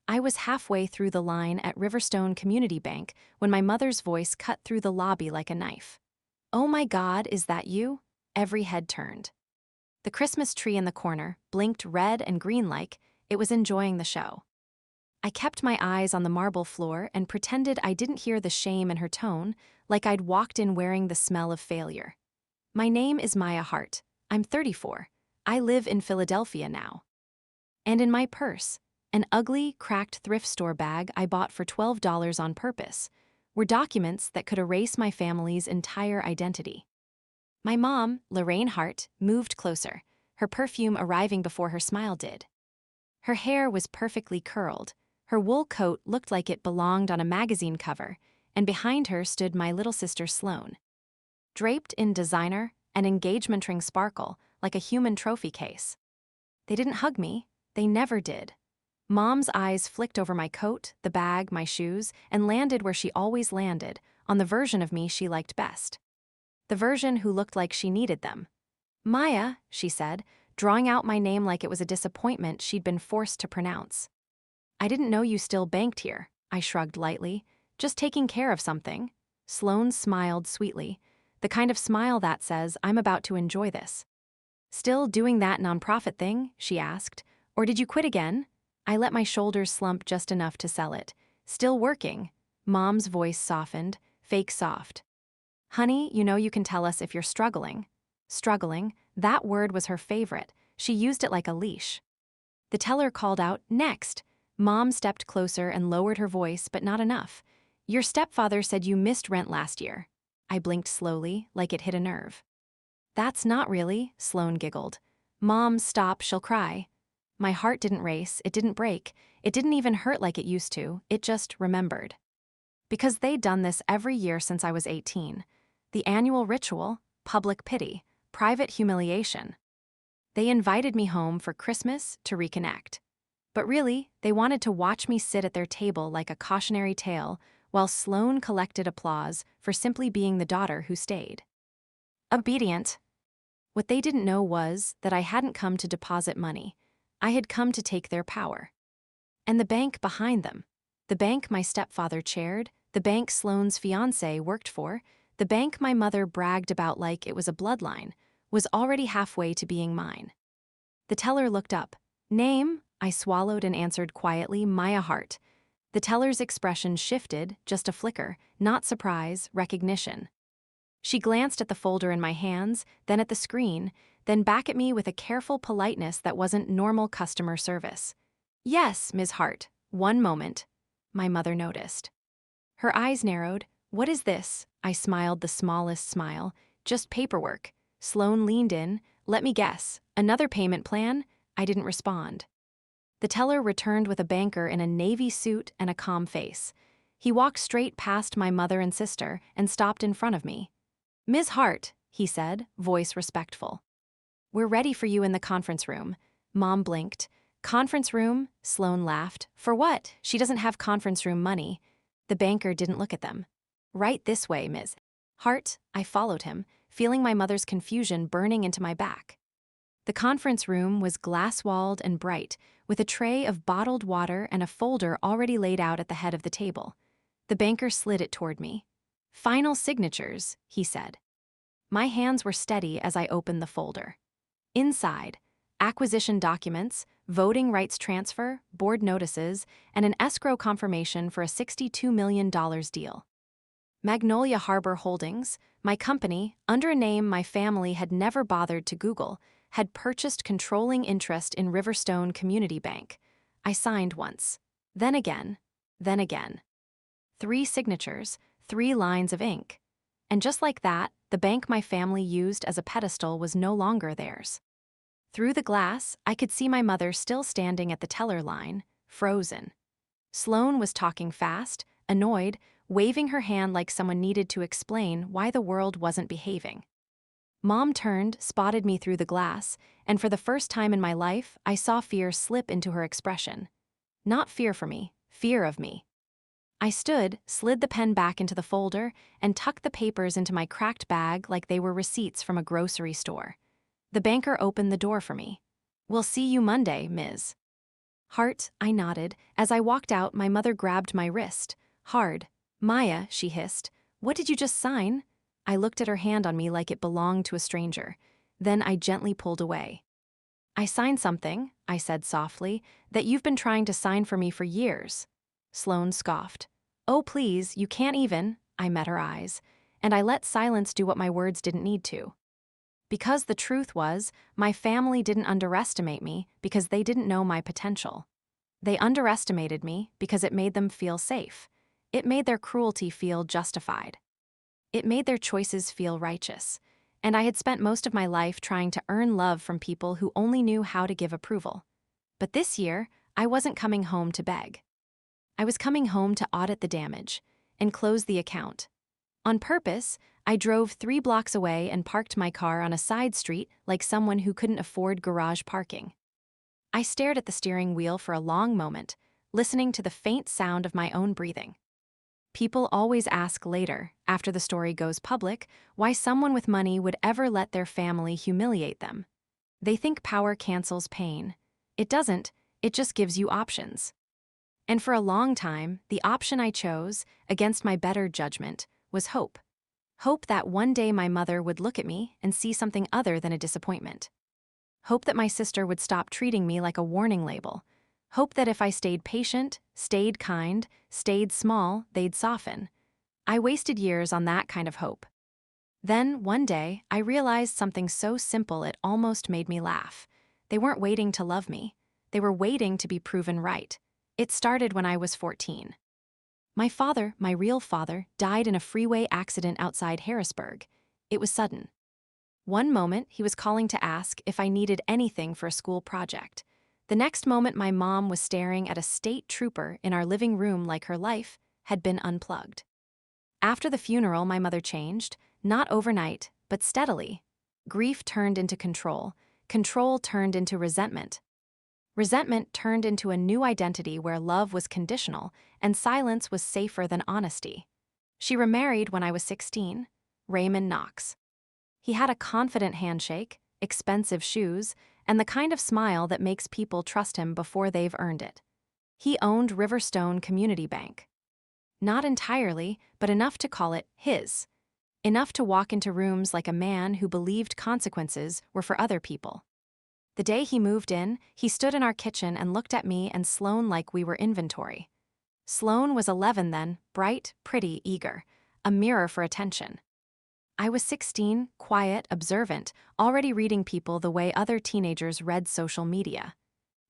I was halfway through the line at Riverstone Community Bank when my mother's voice cut through the lobby like a knife. "Oh my God, is that you?" Every head turned. The Christmas tree in the corner blinked red and green like it was enjoying the show. I kept my eyes on the marble floor and pretended I didn't hear the shame in her tone, like I'd walked in wearing the smell of failure. "My name is Maya Hart. I'm 34. I live in Philadelphia now." And in my purse, an ugly, cracked thrift store bag I bought for $12 on purpose, were documents that could erase my family's entire identity. My mom, Lorraine Hart, moved closer, her perfume arriving before her smile did. Her hair was perfectly curled, her wool coat looked like it belonged on a magazine cover, and behind her stood my little sister Sloane. Draped in designer, an engagement ring sparkle like a human trophy case. They didn't hug me, they never did. Mom's eyes flicked over my coat, the bag, my shoes, and landed where she always landed, on the version of me she liked best. The version who looked like she needed them. "Maya," she said, drawing out my name like it was a disappointment she'd been forced to pronounce. "I didn't know you still banked here," I shrugged lightly. "Just taking care of something." Sloane smiled sweetly, the kind of smile that says, "I'm about to enjoy this." "Still doing that nonprofit thing?" she asked. "Or did you quit again?" I let my shoulders slump just enough to sell it. "Still working." Mom's voice softened, fake soft. "Honey, you know you can tell us if you're struggling." Struggling, that word was her favorite. She used it like a leash. The teller called out, "Next." Mom stepped closer and lowered her voice, but not enough. "Your stepfather said you missed rent last year." I blinked slowly, like it hit a nerve. "That's not really," Sloane giggled. "Mom, stop, she'll cry." My heart didn't race, it didn't break, it didn't even hurt like it used to, it just remembered. Because they'd done this every year since I was 18. The annual ritual, public pity, private humiliation. They invited me home for Christmas to reconnect. But really, they wanted to watch me sit at their table like a cautionary tale while Sloane collected applause for simply being the daughter who stayed. Obedient. What they didn't know was that I hadn't come to deposit money. I had come to take their power. And the bank behind them, the bank my stepfather chaired, the bank Sloane's fiancé worked for, the bank my mother bragged about like it was a bloodline, was already halfway to being mine. The teller looked up. "Name?" I swallowed and answered quietly, "Maya Hart." The teller's expression shifted, just a flicker, not surprise, recognition. She glanced at the folder in my hands, then at the screen, then back at me with a careful politeness that wasn't normal customer service. "Yes, Ms. Hart, one moment." My mother noticed. Her eyes narrowed. "What is this?" I smiled the smallest smile. "Just paperwork." Sloane leaned in. "Let me guess. Another payment plan?" I didn't respond. The teller returned with a banker in a navy suit and a calm face. He walked straight past my mother and sister and stopped in front of me. "Ms. Hart," he said, voice respectful. "We're ready for you in the conference room." Mom blinked. "Conference room?" Sloane laughed. "For what? She doesn't have conference room money." The banker didn't look at them. "Right this way, Ms. Hart." I followed him, feeling my mother's confusion burning into my back. The conference room was glass-walled and bright, with a tray of bottled water and a folder already laid out at the head of the table. The banker slid it toward me. "Final signatures," he said. My hands were steady as I opened the folder. Inside, acquisition documents, voting rights transfer, board notices, and an escrow confirmation for a $62 million deal. Magnolia Harbor Holdings, my company, under a name my family had never bothered to Google, had purchased controlling interest in Riverstone Community Bank. I signed once. Then again. Then again. 3 signatures, 3 lines of ink. And just like that, the bank my family used as a pedestal was no longer theirs. Through the glass, I could see my mother still standing at the teller line, frozen. Sloane was talking fast, annoyed, waving her hand like someone needed to explain why the world wasn't behaving. Mom turned, spotted me through the glass, and for the first time in my life, I saw fear slip into her expression. Not fear for me, fear of me. I stood, slid the pen back into the folder, and tucked the papers into my cracked bag like they were receipts from a grocery store. The banker opened the door for me. "We'll see you Monday, Ms." Heart, I nodded. As I walked out, my mother grabbed my wrist. Hard. Maya, she hissed. What did you just sign? I looked at her hand on me like it belonged to a stranger. Then I gently pulled away. I signed something, I said softly, that you've been trying to sign for me for years. Sloane scoffed. Oh, please, you can't even. I met her eyes. And I let silence do what my words didn't need to. Because the truth was, my family didn't underestimate me because they didn't know my potential. They underestimated me because it made them feel safe. It made their cruelty feel justified. It made their choices feel righteous. And I had spent most of my life trying to earn love from people who only knew how to give approval. But this year, I wasn't coming home to beg. I was coming home to audit the damage and close the account. On purpose, I drove 3 blocks away and parked my car on a side street like someone who couldn't afford garage parking. I stared at the steering wheel for a long moment, listening to the faint sound of my own breathing. People always ask later, after the story goes public, why someone with money would ever let their family humiliate them. They think power cancels pain. It doesn't, it just gives you options. And for a long time, the option I chose, against my better judgment, was hope. Hope that one day my mother would look at me and see something other than a disappointment. Hope that my sister would stop treating me like a warning label. Hope that if I stayed patient, stayed kind, stayed small, they'd soften. I wasted years on that kind of hope. Then, one day, I realized something so simple it almost made me laugh. They weren't waiting to love me. They were waiting to be proven right. It started when I was 14. My father, my real father, died in a freeway accident outside Harrisburg. It was sudden. One moment, he was calling to ask if I needed anything for a school project. The next moment, my mom was staring at a state trooper in our living room like her life had been unplugged. After the funeral, my mother changed, not overnight, but steadily. Grief turned into control. Control turned into resentment. Resentment turned into a new identity where love was conditional and silence was safer than honesty. She remarried when I was 16, Raymond Knox. He had a confident handshake, expensive shoes, and the kind of smile that makes people trust him before they've earned it. He owned Riverstone Community Bank. Not entirely, but enough to call it his. Enough to walk into rooms like a man who believed consequences were for other people. The day he moved in, he stood in our kitchen and looked at me and Sloane like we were inventory. Sloane was 11 then, bright, pretty, eager, a mirror for attention. I was 16, quiet, observant, already reading people the way other teenagers read social media.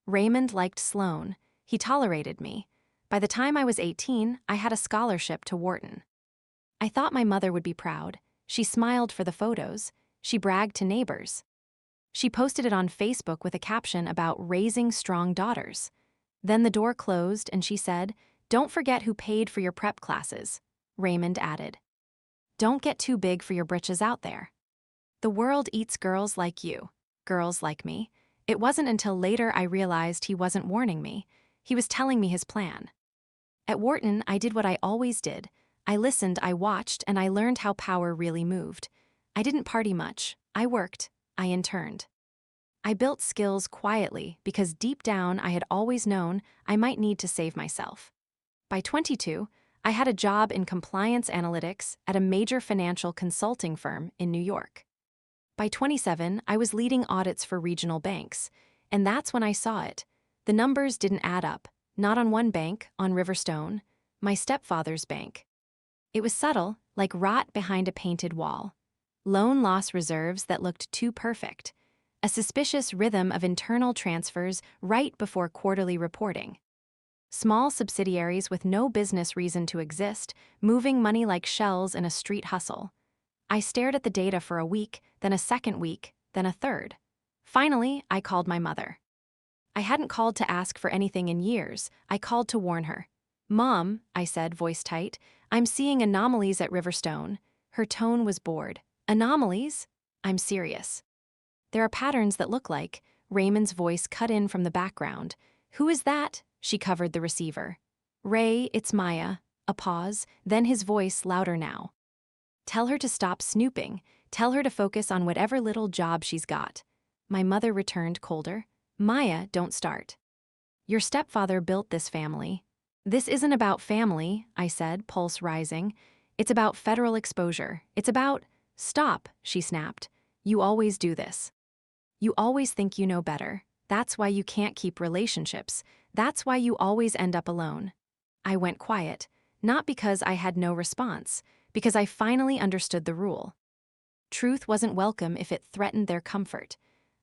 Raymond liked Sloane. He tolerated me. By the time I was 18, I had a scholarship to Wharton. I thought my mother would be proud. She smiled for the photos. She bragged to neighbors. She posted it on Facebook with a caption about raising strong daughters. Then the door closed and she said, "Don't forget who paid for your prep classes." Raymond added, "Don't get too big for your britches out there. The world eats girls like you, girls like me." It wasn't until later I realized he wasn't warning me. He was telling me his plan. At Wharton, I did what I always did. I listened, I watched, and I learned how power really moved. I didn't party much. I worked. I interned. I built skills quietly because deep down I had always known I might need to save myself. By 22, I had a job in compliance analytics at a major financial consulting firm in New York. By 27, I was leading audits for regional banks, and that's when I saw it. The numbers didn't add up, not on one bank, on Riverstone, my stepfather's bank. It was subtle, like rot behind a painted wall. Loan loss reserves that looked too perfect. A suspicious rhythm of internal transfers right before quarterly reporting. Small subsidiaries with no business reason to exist, moving money like shells in a street hustle. I stared at the data for a week, then a second week, then a third. Finally, I called my mother. I hadn't called to ask for anything in years. I called to warn her. "Mom," I said, voice tight, "I'm seeing anomalies at Riverstone." Her tone was bored. "Anomalies?" "I'm serious. There are patterns that look like." Raymond's voice cut in from the background. "Who is that?" She covered the receiver. "Ray, it's Maya." A pause, then his voice louder now. "Tell her to stop snooping. Tell her to focus on whatever little job she's got." My mother returned colder. "Maya, don't start." Your stepfather built this family. This isn't about family, I said, pulse rising. It's about federal exposure. It's about— Stop, she snapped. You always do this. You always think you know better. That's why you can't keep relationships. That's why you always end up alone. I went quiet, not because I had no response, because I finally understood the rule. Truth wasn't welcome if it threatened their comfort.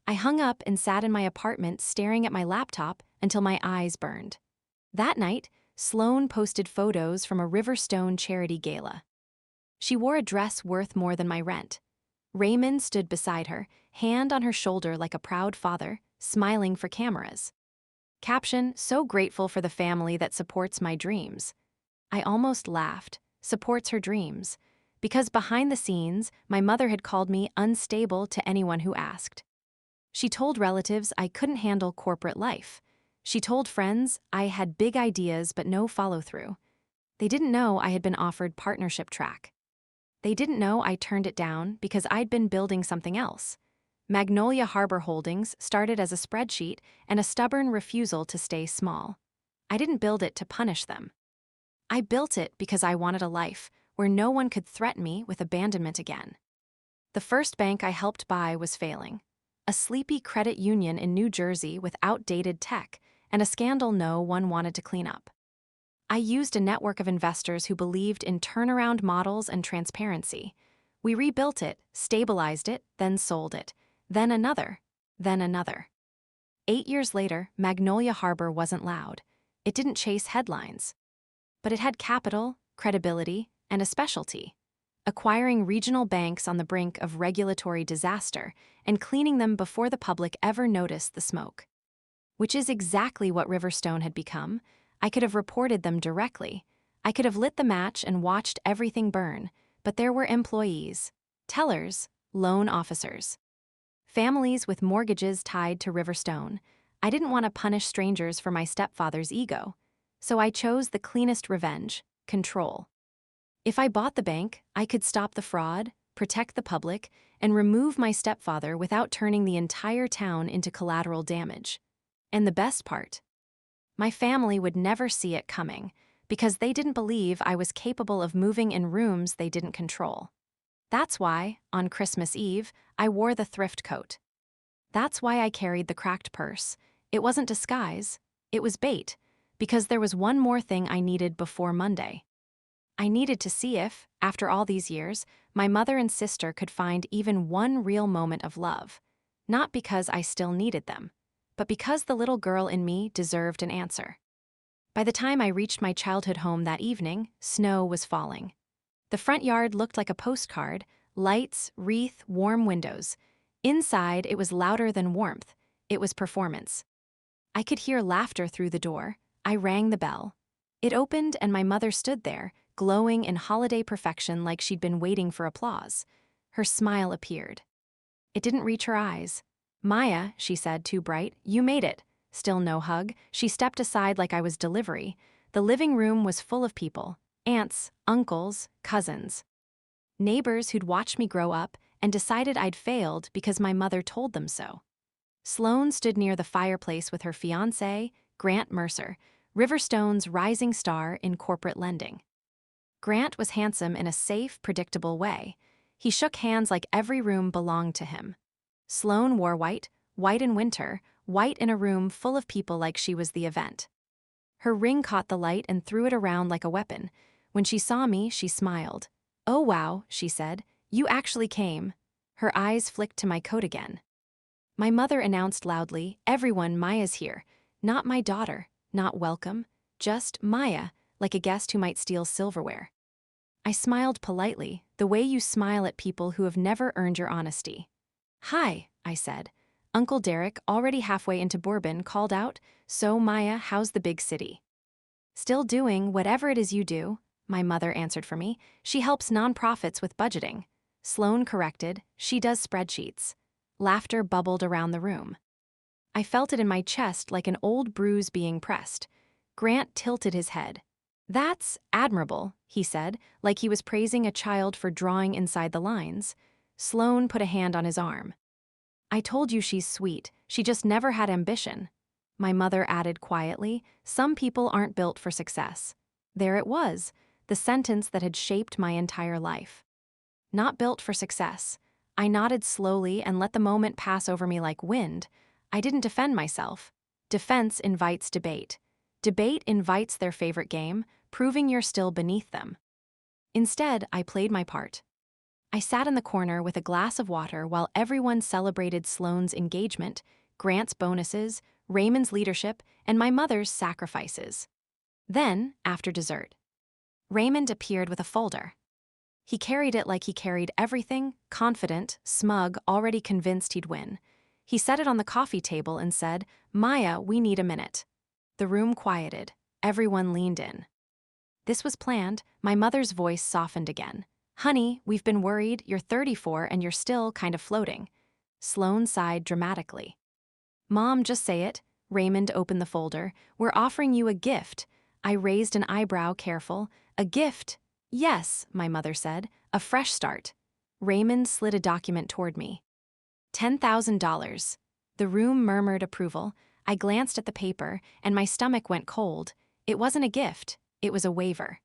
I hung up and sat in my apartment staring at my laptop until my eyes burned. That night, Sloane posted photos from a Riverstone charity gala. She wore a dress worth more than my rent. Raymond stood beside her, hand on her shoulder like a proud father, smiling for cameras. Caption, so grateful for the family that supports my dreams. I almost laughed. Supports her dreams. Because behind the scenes, my mother had called me unstable to anyone who asked. She told relatives I couldn't handle corporate life. She told friends I had big ideas but no follow-through. They didn't know I had been offered partnership track. They didn't know I turned it down because I'd been building something else. Magnolia Harbor Holdings started as a spreadsheet and a stubborn refusal to stay small. I didn't build it to punish them. I built it because I wanted a life where no one could threaten me with abandonment again. The first bank I helped buy was failing. A sleepy credit union in New Jersey with outdated tech and a scandal no one wanted to clean up. I used a network of investors who believed in turnaround models and transparency. We rebuilt it, stabilized it, then sold it. Then another. Then another. 8 years later, Magnolia Harbor wasn't loud. It didn't chase headlines. But it had capital, credibility, and a specialty. Acquiring regional banks on the brink of regulatory disaster and cleaning them before the public ever noticed the smoke. Which is exactly what Riverstone had become. I could have reported them directly. I could have lit the match and watched everything burn, but there were employees, tellers, loan officers. Families with mortgages tied to Riverstone. I didn't want to punish strangers for my stepfather's ego. So I chose the cleanest revenge, control. If I bought the bank, I could stop the fraud, protect the public, and remove my stepfather without turning the entire town into collateral damage. And the best part? My family would never see it coming, because they didn't believe I was capable of moving in rooms they didn't control. That's why, on Christmas Eve, I wore the thrift coat. That's why I carried the cracked purse. It wasn't disguise, it was bait, because there was one more thing I needed before Monday. I needed to see if, after all these years, my mother and sister could find even one real moment of love. Not because I still needed them, but because the little girl in me deserved an answer. By the time I reached my childhood home that evening, snow was falling. The front yard looked like a postcard, lights, wreath, warm windows. Inside, it was louder than warmth. It was performance. I could hear laughter through the door. I rang the bell. It opened and my mother stood there, glowing in holiday perfection like she'd been waiting for applause. Her smile appeared. It didn't reach her eyes. Maya, she said, too bright, you made it. Still no hug. She stepped aside like I was delivery. The living room was full of people. Aunts, uncles, cousins. Neighbors who'd watched me grow up and decided I'd failed because my mother told them so. Sloane stood near the fireplace with her fiancé, Grant Mercer, Riverstone's rising star in corporate lending. Grant was handsome in a safe, predictable way. He shook hands like every room belonged to him. Sloane wore white, white in winter, white in a room full of people like she was the event. Her ring caught the light and threw it around like a weapon. When she saw me, she smiled. "Oh wow," she said, "you actually came." Her eyes flicked to my coat again. My mother announced loudly, "Everyone, Maya's here. Not my daughter, not welcome, just Maya, like a guest who might steal silverware." I smiled politely, the way you smile at people who have never earned your honesty. "Hi," I said. Uncle Derek, already halfway into bourbon, called out, "So, Maya, how's the big city?" "Still doing whatever it is you do," my mother answered for me. "She helps nonprofits with budgeting." Sloane corrected, "She does spreadsheets." Laughter bubbled around the room. I felt it in my chest like an old bruise being pressed. Grant tilted his head. "That's admirable," he said, like he was praising a child for drawing inside the lines. Sloane put a hand on his arm. "I told you she's sweet. She just never had ambition." My mother added quietly, some people aren't built for success. There it was, the sentence that had shaped my entire life. Not built for success. I nodded slowly and let the moment pass over me like wind. I didn't defend myself. Defense invites debate. Debate invites their favorite game, proving you're still beneath them. Instead, I played my part. I sat in the corner with a glass of water while everyone celebrated Sloane's engagement, Grant's bonuses, Raymond's leadership, and my mother's sacrifices. Then, after dessert, Raymond appeared with a folder. He carried it like he carried everything, confident, smug, already convinced he'd win. He set it on the coffee table and said, "Maya, we need a minute." The room quieted. Everyone leaned in. This was planned. My mother's voice softened again. "Honey, we've been worried. You're 34 and you're still kind of floating." Sloane sighed dramatically. "Mom, just say it." Raymond opened the folder. "We're offering you a gift." I raised an eyebrow, careful. "A gift?" "Yes," my mother said. "A fresh start." Raymond slid a document toward me. $10,000. The room murmured approval. I glanced at the paper, and my stomach went cold. It wasn't a gift. It was a waiver.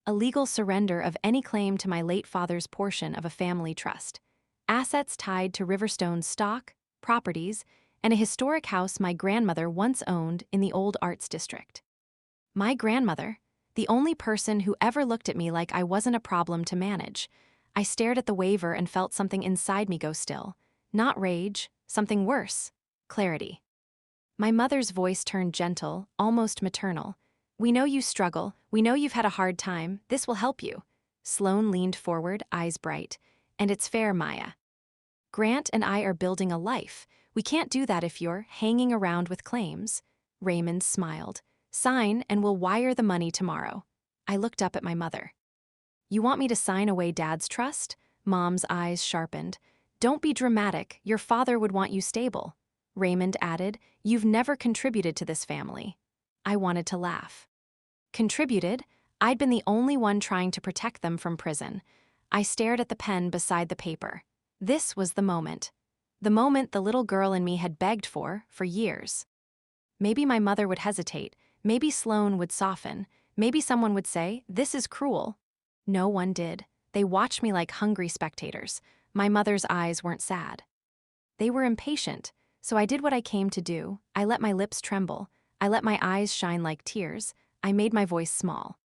A legal surrender of any claim to my late father's portion of a family trust. Assets tied to Riverstone's stock, properties, and a historic house my grandmother once owned in the old arts district. My grandmother, the only person who ever looked at me like I wasn't a problem to manage. I stared at the waiver and felt something inside me go still. Not rage, something worse. Clarity. My mother's voice turned gentle, almost maternal. "We know you struggle. We know you've had a hard time. This will help you." Sloane leaned forward, eyes bright. "And it's fair, Maya. Grant and I are building a life. We can't do that if you're hanging around with claims." Raymond smiled. "Sign and we'll wire the money tomorrow." I looked up at my mother. "You want me to sign away Dad's trust?" Mom's eyes sharpened. "Don't be dramatic. Your father would want you stable." Raymond added, "You've never contributed to this family." I wanted to laugh. Contributed? I'd been the only one trying to protect them from prison. I stared at the pen beside the paper. This was the moment. The moment the little girl in me had begged for years. Maybe my mother would hesitate. Maybe Sloane would soften. Maybe someone would say, "This is cruel." No one did. They watched me like hungry spectators. My mother's eyes weren't sad. They were impatient, so I did what I came to do. I let my lips tremble. I let my eyes shine like tears. I made my voice small.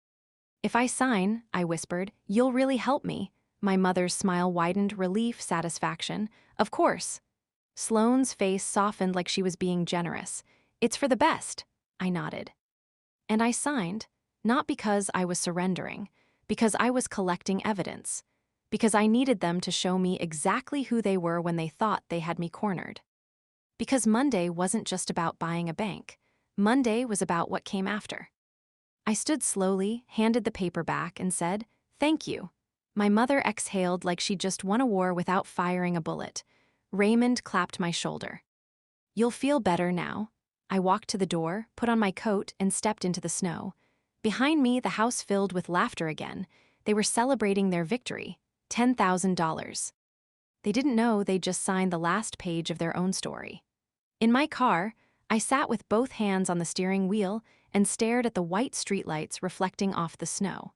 "If I sign," I whispered, "you'll really help me." My mother's smile widened, relief, satisfaction. "Of course." Sloane's face softened like she was being generous. "It's for the best." I nodded. And I signed, not because I was surrendering, because I was collecting evidence, because I needed them to show me exactly who they were when they thought they had me cornered. Because Monday wasn't just about buying a bank. Monday was about what came after. I stood slowly, handed the paper back, and said, "Thank you." My mother exhaled like she'd just won a war without firing a bullet. Raymond clapped my shoulder. "You'll feel better now." I walked to the door, put on my coat, and stepped into the snow. Behind me, the house filled with laughter again. They were celebrating their victory, $10,000. They didn't know they'd just signed the last page of their own story. In my car, I sat with both hands on the steering wheel and stared at the white streetlights reflecting off the snow.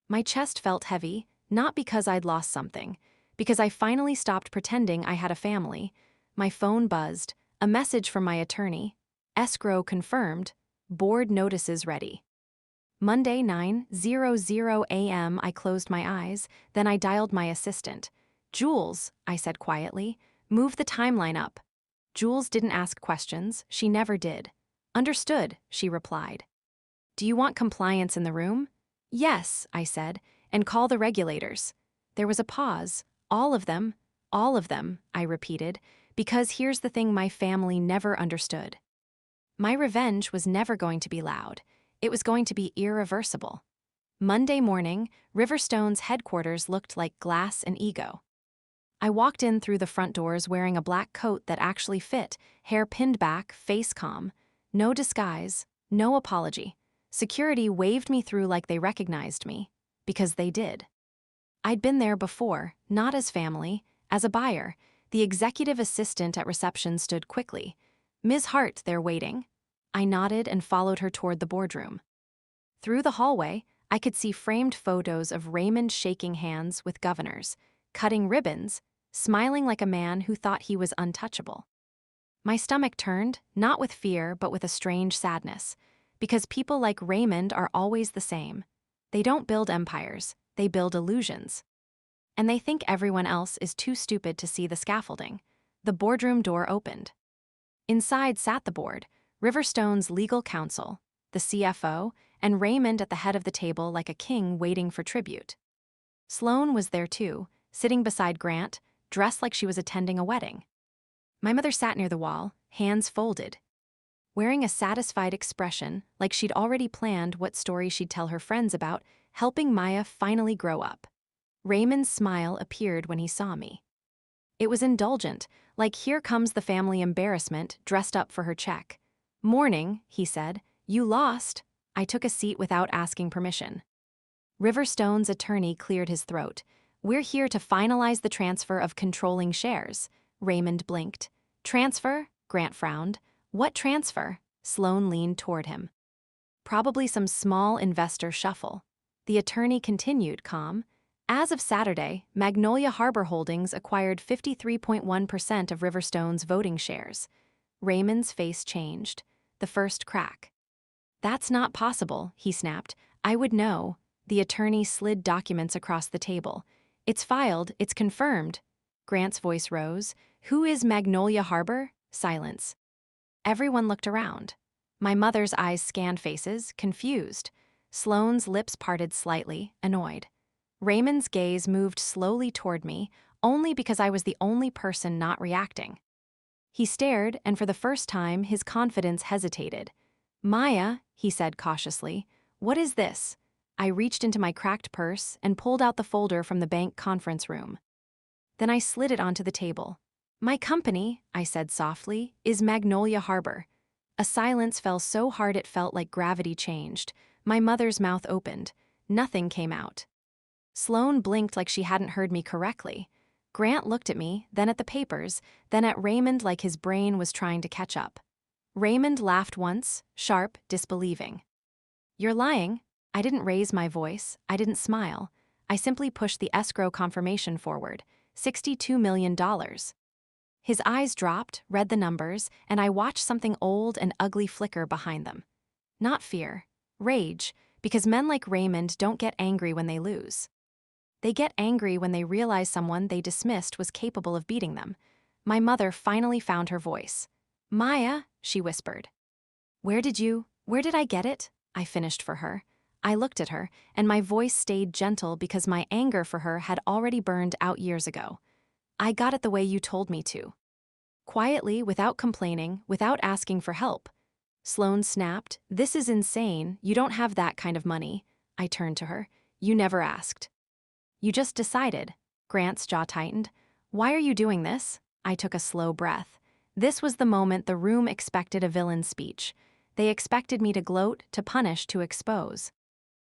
My chest felt heavy, not because I'd lost something, because I finally stopped pretending I had a family. My phone buzzed, a message from my attorney. Escrow confirmed, board notices ready. Monday, 9:00 a.m. I closed my eyes, then I dialed my assistant. "Jules," I said quietly, "move the timeline up." Jules didn't ask questions, she never did. "Understood," she replied. "Do you want compliance in the room?" "Yes," I said, "and call the regulators." There was a pause. All of them, I repeated, because here's the thing my family never understood. My revenge was never going to be loud. It was going to be irreversible. Monday morning, Riverstone's headquarters looked like glass and ego. I walked in through the front doors wearing a black coat that actually fit, hair pinned back, face calm. No disguise, no apology. Security waved me through like they recognized me. Because they did. I'd been there before, not as family, as a buyer. The executive assistant at reception stood quickly. Ms. Hart, they're waiting. I nodded and followed her toward the boardroom. Through the hallway, I could see framed photos of Raymond shaking hands with governors, cutting ribbons, smiling like a man who thought he was untouchable. My stomach turned, not with fear, but with a strange sadness, because people like Raymond are always the same. They don't build empires, they build illusions. And they think everyone else is too stupid to see the scaffolding. The boardroom door opened. Inside sat the board, Riverstone's legal counsel, the CFO, and Raymond at the head of the table like a king waiting for tribute. Sloane was there too, sitting beside Grant, dressed like she was attending a wedding. My mother sat near the wall, hands folded, wearing a satisfied expression like she'd already planned what story she'd tell her friends about helping Maya finally grow up. Raymond's smile appeared when he saw me. It was indulgent, like here comes the family embarrassment dressed up for her check. "Morning," he said. "You lost." I took a seat without asking permission. Riverstone's attorney cleared his throat. "We're here to finalize the transfer of controlling shares." Raymond blinked. "Transfer?" Grant frowned. "What transfer?" Sloane leaned toward him. "Probably some small investor shuffle." The attorney continued, calm. "As of Saturday, Magnolia Harbor Holdings acquired 53.1% of Riverstone's voting shares." Raymond's face changed. The first crack. "That's not possible," he snapped. "I would know." The attorney slid documents across the table. "It's filed, it's confirmed." Grant's voice rose. "Who is Magnolia Harbor?" Silence. Everyone looked around. My mother's eyes scanned faces, confused. Sloane's lips parted slightly, annoyed. Raymond's gaze moved slowly toward me, only because I was the only person not reacting. He stared, and for the first time, his confidence hesitated. "Maya," he said cautiously, "what is this?" I reached into my cracked purse and pulled out the folder from the bank conference room. Then I slid it onto the table. "My company," I said softly, "is Magnolia Harbor." A silence fell so hard it felt like gravity changed. My mother's mouth opened. Nothing came out. Sloane blinked like she hadn't heard me correctly. Grant looked at me, then at the papers, then at Raymond like his brain was trying to catch up. Raymond laughed once, sharp, disbelieving. "You're lying." I didn't raise my voice, I didn't smile. I simply pushed the escrow confirmation forward. $62 million. His eyes dropped, read the numbers, and I watched something old and ugly flicker behind them. Not fear, rage, because men like Raymond don't get angry when they lose. They get angry when they realize someone they dismissed was capable of beating them. My mother finally found her voice. "Maya," she whispered. Where did I get it?" I finished for her. I looked at her, and my voice stayed gentle because my anger for her had already burned out years ago. "I got it the way you told me to." Quietly, without complaining, without asking for help. Sloane snapped, "This is insane. You don't have that kind of money." I turned to her. "You never asked." "You just decided." Grant's jaw tightened. "Why are you doing this?" I took a slow breath. This was the moment the room expected a villain's speech. They expected me to gloat, to punish, to expose.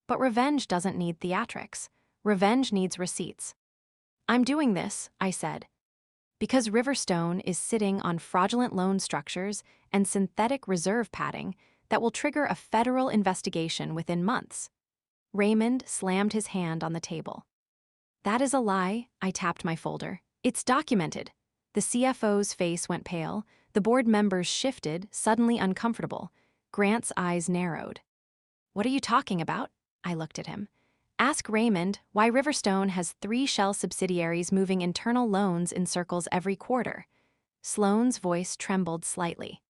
But revenge doesn't need theatrics. Revenge needs receipts. "I'm doing this," I said, "because Riverstone is sitting on fraudulent loan structures and synthetic reserve padding that will trigger a federal investigation within months." Raymond slammed his hand on the table. "That is a lie." I tapped my folder. "It's documented." The CFO's face went pale. The board members shifted, suddenly uncomfortable. Grant's eyes narrowed. "What are you talking about?" I looked at him. "Ask Raymond why Riverstone has 3 shell subsidiaries moving internal loans in circles every quarter." Sloane's voice trembled slightly.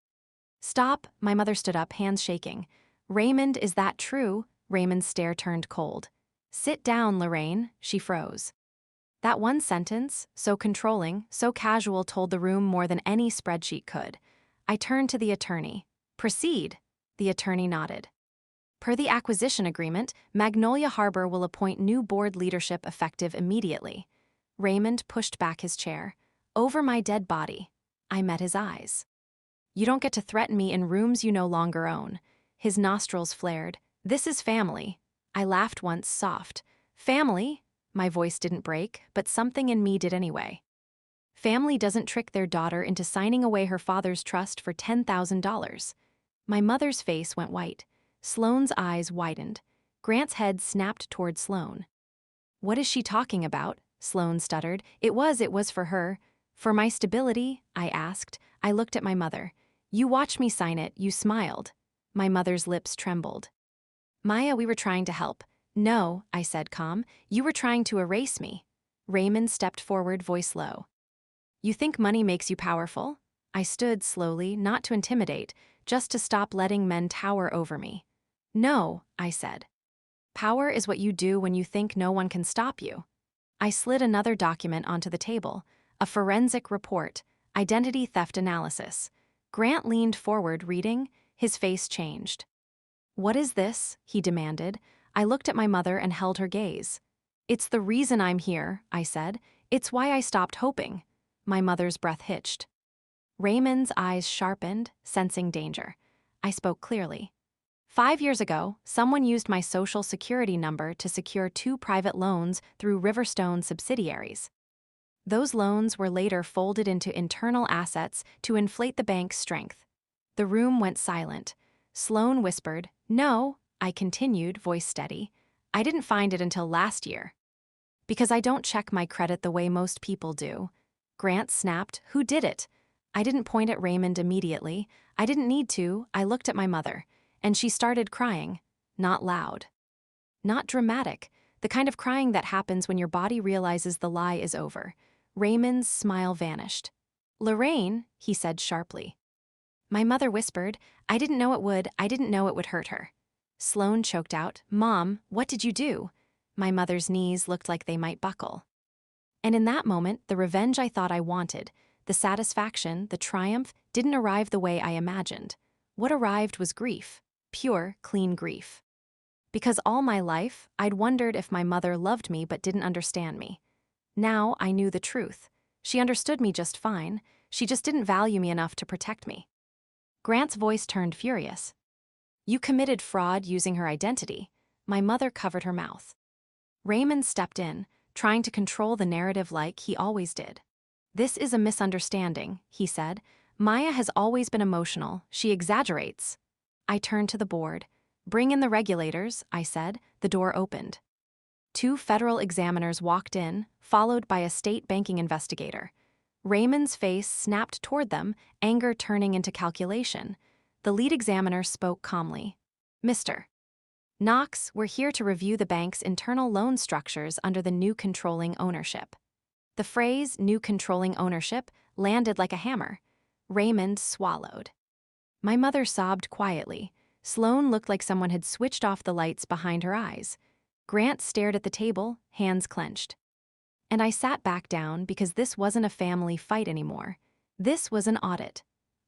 "Stop." My mother stood up, hands shaking. "Raymond, is that true?" Raymond's stare turned cold. "Sit down, Lorraine." She froze. That one sentence, so controlling, so casual, told the room more than any spreadsheet could. I turned to the attorney. "Proceed." The attorney nodded. "Per the acquisition agreement, Magnolia Harbor will appoint new board leadership effective immediately." Raymond pushed back his chair. "Over my dead body." I met his eyes. "You don't get to threaten me in rooms you no longer own." His nostrils flared. "This is family." I laughed once, soft. "Family?" My voice didn't break, but something in me did anyway. Family doesn't trick their daughter into signing away her father's trust for $10,000. My mother's face went white. Sloane's eyes widened. Grant's head snapped toward Sloane. "What is she talking about?" Sloane stuttered. It was for her. "For my stability?" I asked. I looked at my mother. "You watched me sign it, you smiled." My mother's lips trembled. "Maya, we were trying to help." "No," I said calm. "You were trying to erase me." Raymond stepped forward, voice low. "You think money makes you powerful?" I stood slowly, not to intimidate, just to stop letting men tower over me. "No," I said. "Power is what you do when you think no one can stop you." I slid another document onto the table, a forensic report, identity theft analysis. Grant leaned forward, reading. His face changed. "What is this?" he demanded. I looked at my mother and held her gaze. "It's the reason I'm here," I said. "It's why I stopped hoping." My mother's breath hitched. Raymond's eyes sharpened, sensing danger. I spoke clearly. 5 years ago, someone used my social security number to secure 2 private loans through Riverstone subsidiaries. Those loans were later folded into internal assets to inflate the bank's strength. The room went silent. Sloane whispered, "No," I continued, voice steady. "I didn't find it until last year. Because I don't check my credit the way most people do." Grant snapped, "Who did it?" I didn't point at Raymond immediately. I didn't need to. I looked at my mother. And she started crying. Not loud. Not dramatic. The kind of crying that happens when your body realizes the lie is over. Raymond's smile vanished. "Lorraine," he said sharply. My mother whispered, I didn't know it would hurt her." Sloane choked out, "Mom, what did you do?" My mother's knees looked like they might buckle. And in that moment, the revenge I thought I wanted, the satisfaction, the triumph, didn't arrive the way I imagined. What arrived was grief. Pure, clean grief. Because all my life, I'd wondered if my mother loved me but didn't understand me. Now I knew the truth. She understood me just fine. She just didn't value me enough to protect me. Grant's voice turned furious. "You committed fraud using her identity." My mother covered her mouth. Raymond stepped in, trying to control the narrative like he always did. "This is a misunderstanding," he said. "Maya has always been emotional. She exaggerates." I turned to the board. "Bring in the regulators," I said. The door opened. 2 federal examiners walked in, followed by a state banking investigator. Raymond's face snapped toward them, anger turning into calculation. The lead examiner spoke calmly. "Mr. Knox, we're here to review the bank's internal loan structures under the new controlling ownership." The phrase, "new controlling ownership," landed like a hammer. Raymond swallowed. My mother sobbed quietly. Sloane looked like someone had switched off the lights behind her eyes. Grant stared at the table, hands clenched. And I sat back down because this wasn't a family fight anymore. This was an audit.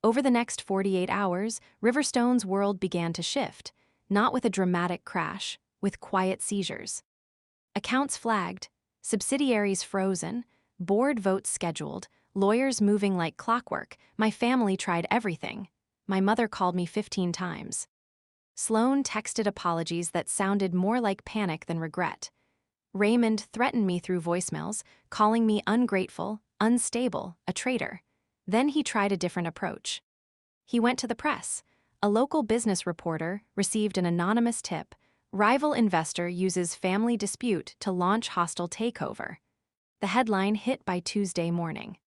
Over the next 48 hours, Riverstone's world began to shift, not with a dramatic crash, with quiet seizures. Accounts flagged, subsidiaries frozen, board votes scheduled, lawyers moving like clockwork. My family tried everything. My mother called me 15 times. Sloane texted apologies that sounded more like panic than regret. Raymond threatened me through voicemails, calling me ungrateful, unstable, a traitor. Then he tried a different approach. He went to the press. A local business reporter received an anonymous tip. Rival investor uses family dispute to launch hostile takeover. The headline hit by Tuesday morning.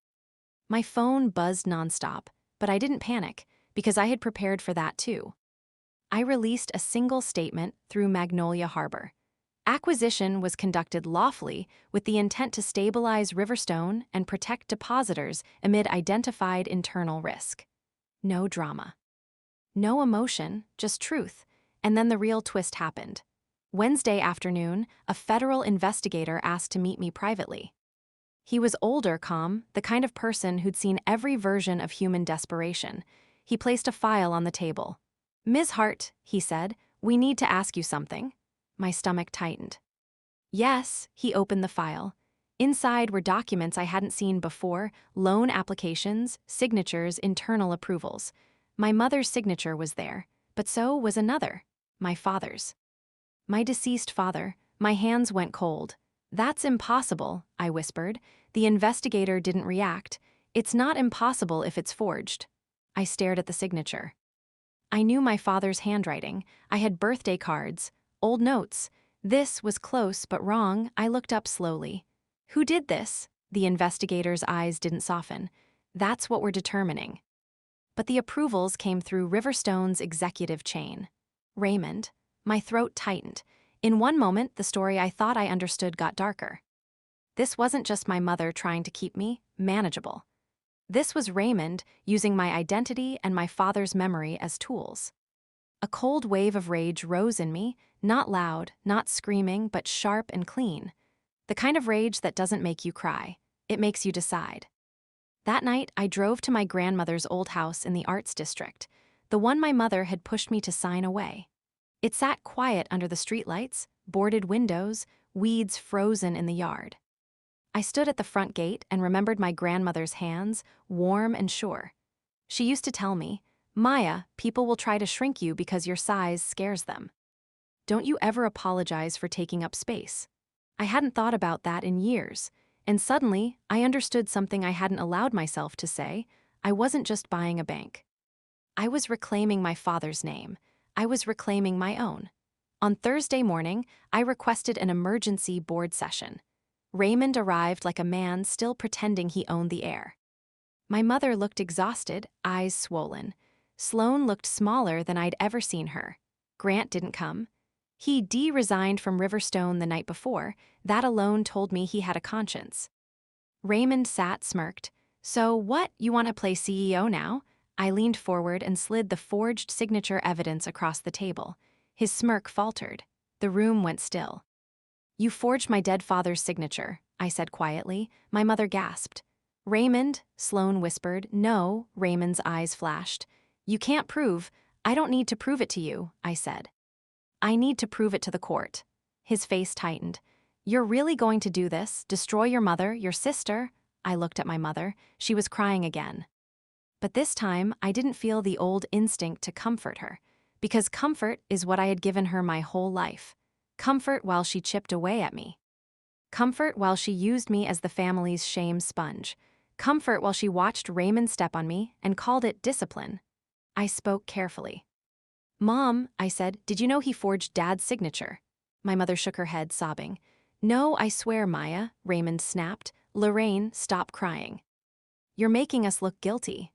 My phone buzzed nonstop, but I didn't panic, because I had prepared for that too. I released a single statement through Magnolia Harbor. Acquisition was conducted lawfully with the intent to stabilize Riverstone and protect depositors amid identified internal risk. No drama. No emotion, just truth. And then the real twist happened. Wednesday afternoon, a federal investigator asked to meet me privately. He was older, calm, the kind of person who'd seen every version of human desperation. He placed a file on the table. "Ms. Hart," he said, "we need to ask you something." My stomach tightened. "Yes," he opened the file. Inside were documents I hadn't seen before, loan applications, signatures, internal approvals. My mother's signature was there, but so was another, my father's. My deceased father. My hands went cold. "That's impossible," I whispered. The investigator didn't react. It's not impossible if it's forged. I stared at the signature. I knew my father's handwriting. I had birthday cards, old notes. This was close but wrong. I looked up slowly. Who did this? The investigator's eyes didn't soften. That's what we're determining. But the approvals came through Riverstone's executive chain. Raymond. My throat tightened. In one moment, the story I thought I understood got darker. This wasn't just my mother trying to keep me manageable. This was Raymond using my identity and my father's memory as tools. A cold wave of rage rose in me, not loud, not screaming, but sharp and clean. The kind of rage that doesn't make you cry. It makes you decide. That night, I drove to my grandmother's old house in the Arts District, the one my mother had pushed me to sign away. It sat quiet under the streetlights, boarded windows, weeds frozen in the yard. I stood at the front gate and remembered my grandmother's hands, warm and sure. She used to tell me, "Maya, people will try to shrink you because your size scares them. Don't you ever apologize for taking up space." I hadn't thought about that in years, and suddenly I understood something I hadn't allowed myself to say. I wasn't just buying a bank. I was reclaiming my father's name. I was reclaiming my own. On Thursday morning, I requested an emergency board session. Raymond arrived like a man still pretending he owned the air. My mother looked exhausted, eyes swollen. Sloane looked smaller than I'd ever seen her. Grant didn't come. He resigned from Riverstone the night before. That alone told me he had a conscience. Raymond sat smirked. "So what, you want to play CEO now?" I leaned forward and slid the forged signature evidence across the table. His smirk faltered. The room went still. "You forged my dead father's signature," I said quietly. My mother gasped. "Raymond," Sloane whispered. "No," Raymond's eyes flashed. "You can't prove." "I don't need to prove it to you," I said. "I need to prove it to the court." His face tightened. "You're really going to do this? Destroy your mother, your sister?" I looked at my mother. She was crying again. But this time, I didn't feel the old instinct to comfort her, because comfort is what I had given her my whole life. Comfort while she chipped away at me. Comfort while she used me as the family's shame sponge. Comfort while she watched Raymond step on me and called it discipline. I spoke carefully. "Mom," I said, "did you know he forged Dad's signature?" My mother shook her head, sobbing. "No, I swear, Maya," Raymond snapped. "Lorraine, stop crying. You're making us look guilty."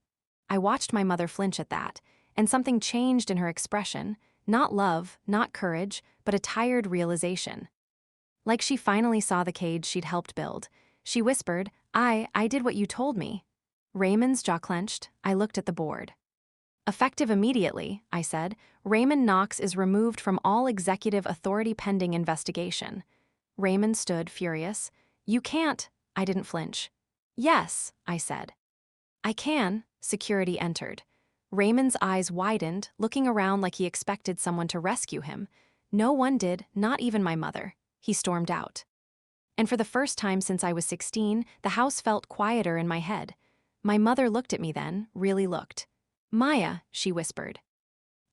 I watched my mother flinch at that, and something changed in her expression. Not love, not courage, but a tired realization. Like she finally saw the cage she'd helped build. She whispered, I did what you told me." Raymond's jaw clenched. I looked at the board. "Effective immediately," I said. "Raymond Knox is removed from all executive authority pending investigation." Raymond stood, furious. "You can't." I didn't flinch. "Yes," I said. "I can." Security entered. Raymond's eyes widened, looking around like he expected someone to rescue him. No one did, not even my mother. He stormed out. And for the first time since I was 16, the house felt quieter in my head. My mother looked at me then, really looked. "Maya," she whispered.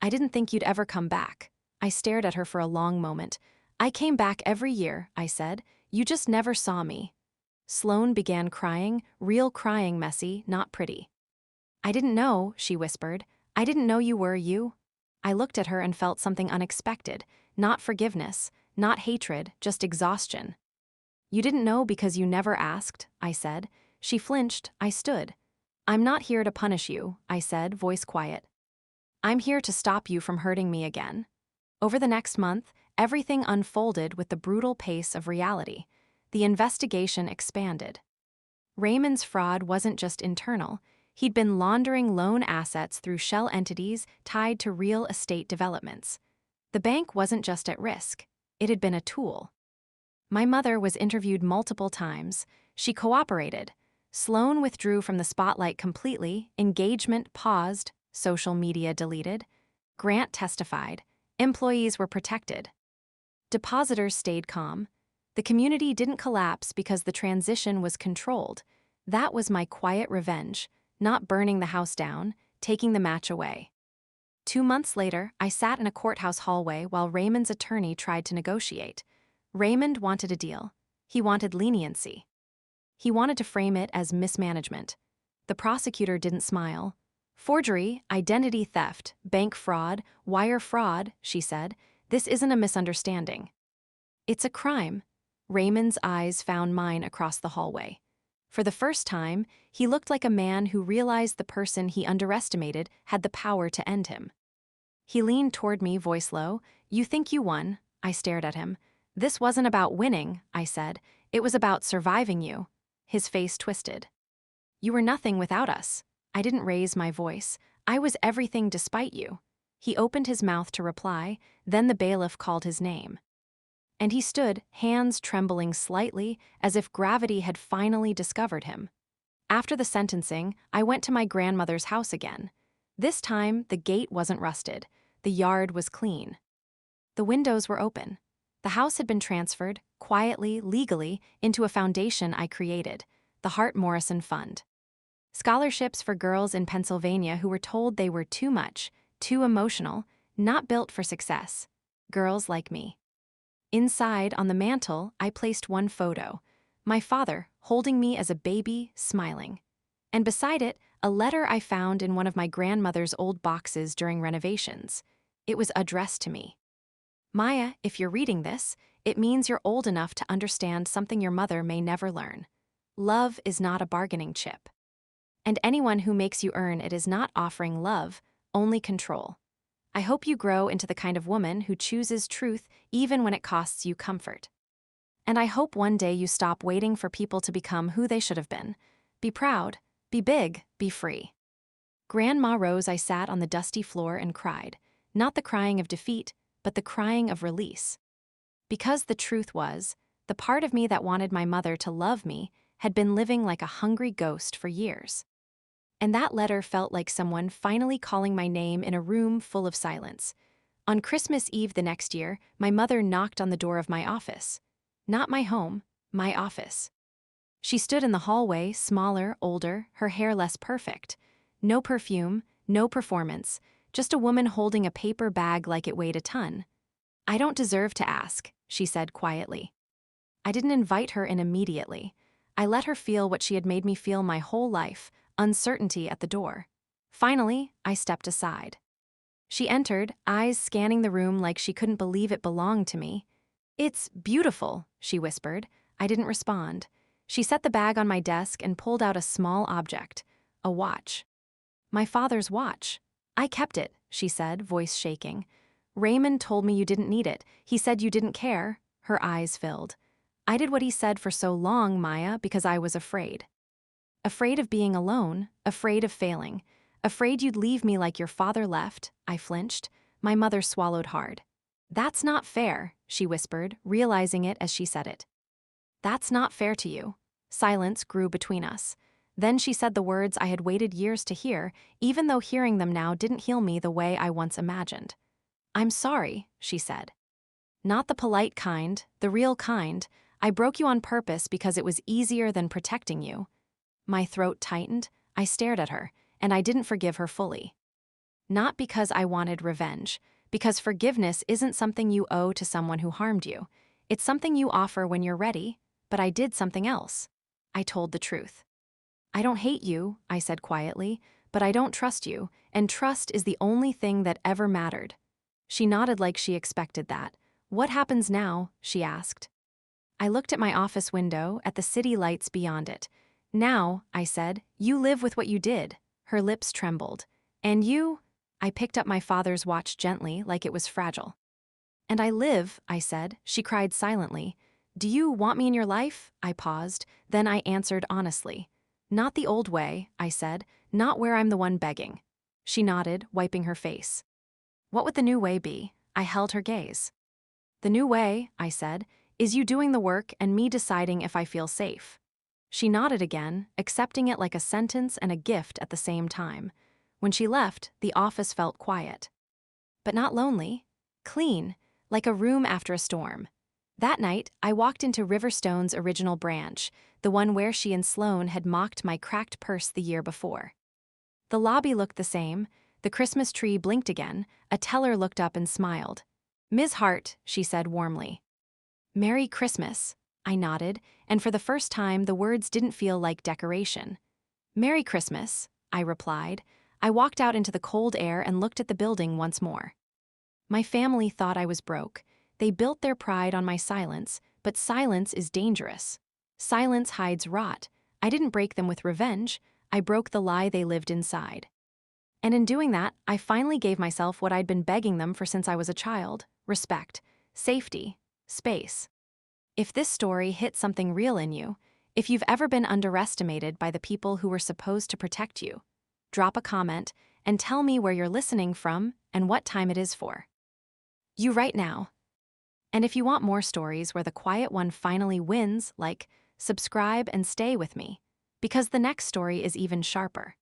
"I didn't think you'd ever come back." I stared at her for a long moment. "I came back every year," I said. "You just never saw me." Sloane began crying, real crying, messy, not pretty. "I didn't know," she whispered. "I didn't know you were you." I looked at her and felt something unexpected. Not forgiveness, not hatred, just exhaustion. "You didn't know because you never asked," I said. She flinched. I stood. "I'm not here to punish you," I said, voice quiet. "I'm here to stop you from hurting me again." Over the next month, everything unfolded with the brutal pace of reality. The investigation expanded. Raymond's fraud wasn't just internal. He'd been laundering loan assets through shell entities tied to real estate developments. The bank wasn't just at risk. It had been a tool. My mother was interviewed multiple times. She cooperated. Sloane withdrew from the spotlight completely. Engagement paused. Social media deleted. Grant testified. Employees were protected. Depositors stayed calm. The community didn't collapse because the transition was controlled. That was my quiet revenge. Not burning the house down, taking the match away. 2 months later, I sat in a courthouse hallway while Raymond's attorney tried to negotiate. Raymond wanted a deal. He wanted leniency. He wanted to frame it as mismanagement. The prosecutor didn't smile. Forgery, identity theft, bank fraud, wire fraud, she said. This isn't a misunderstanding. It's a crime. Raymond's eyes found mine across the hallway. For the first time, he looked like a man who realized the person he underestimated had the power to end him. He leaned toward me, voice low. You think you won? I stared at him. This wasn't about winning, I said. It was about surviving you. His face twisted. You were nothing without us. I didn't raise my voice. I was everything despite you. He opened his mouth to reply, then the bailiff called his name. And he stood, hands trembling slightly, as if gravity had finally discovered him. After the sentencing, I went to my grandmother's house again. This time, the gate wasn't rusted. The yard was clean. The windows were open. The house had been transferred, quietly, legally, into a foundation I created, the Hart Morrison Fund. Scholarships for girls in Pennsylvania who were told they were too much, too emotional, not built for success. Girls like me. Inside, on the mantel, I placed one photo. My father, holding me as a baby, smiling. And beside it, a letter I found in one of my grandmother's old boxes during renovations. It was addressed to me. Maya, if you're reading this, it means you're old enough to understand something your mother may never learn. Love is not a bargaining chip. And anyone who makes you earn it is not offering love, only control. I hope you grow into the kind of woman who chooses truth even when it costs you comfort. And I hope one day you stop waiting for people to become who they should have been. Be proud, be big, be free. Grandma rose. I sat on the dusty floor and cried, not the crying of defeat, but the crying of release. Because the truth was, the part of me that wanted my mother to love me had been living like a hungry ghost for years. And that letter felt like someone finally calling my name in a room full of silence. On Christmas Eve the next year, my mother knocked on the door of my office. Not my home, my office. She stood in the hallway, smaller, older, her hair less perfect. No perfume, no performance, just a woman holding a paper bag like it weighed a ton. I don't deserve to ask, she said quietly. I didn't invite her in immediately. I let her feel what she had made me feel my whole life, uncertainty at the door. Finally, I stepped aside. She entered, eyes scanning the room like she couldn't believe it belonged to me. It's beautiful, she whispered. I didn't respond. She set the bag on my desk and pulled out a small object, a watch. My father's watch. I kept it, she said, voice shaking. Raymond told me you didn't need it. He said you didn't care. Her eyes filled. I did what he said for so long, Maya, because I was afraid. Afraid of being alone, afraid of failing, afraid you'd leave me like your father left. I flinched. My mother swallowed hard. That's not fair, she whispered, realizing it as she said it. That's not fair to you. Silence grew between us. Then she said the words I had waited years to hear, even though hearing them now didn't heal me the way I once imagined. I'm sorry, she said. Not the polite kind, the real kind. I broke you on purpose because it was easier than protecting you. My throat tightened. I stared at her, and I didn't forgive her fully. Not because I wanted revenge, because forgiveness isn't something you owe to someone who harmed you. It's something you offer when you're ready, but I did something else. I told the truth. I don't hate you, I said quietly, but I don't trust you, and trust is the only thing that ever mattered. She nodded like she expected that. What happens now? She asked. I looked at my office window, at the city lights beyond it. Now, I said, you live with what you did. Her lips trembled. And you? I picked up my father's watch gently, like it was fragile. And I live, I said. She cried silently. Do you want me in your life? I paused. Then I answered honestly. Not the old way, I said. Not where I'm the one begging. She nodded, wiping her face. What would the new way be? I held her gaze. The new way, I said, is you doing the work and me deciding if I feel safe. She nodded again, accepting it like a sentence and a gift at the same time. When she left, the office felt quiet. But not lonely. Clean, like a room after a storm. That night, I walked into Riverstone's original branch, the one where she and Sloan had mocked my cracked purse the year before. The lobby looked the same. The Christmas tree blinked again. A teller looked up and smiled. Ms. Hart, she said warmly. Merry Christmas. I nodded, and for the first time, the words didn't feel like decoration. Merry Christmas, I replied. I walked out into the cold air and looked at the building once more. My family thought I was broke. They built their pride on my silence, but silence is dangerous. Silence hides rot. I didn't break them with revenge. I broke the lie they lived inside. And in doing that, I finally gave myself what I'd been begging them for since I was a child: respect, safety, space. If this story hit something real in you, if you've ever been underestimated by the people who were supposed to protect you, drop a comment and tell me where you're listening from and what time it is for you right now. And if you want more stories where the quiet one finally wins, like, subscribe and stay with me, because the next story is even sharper.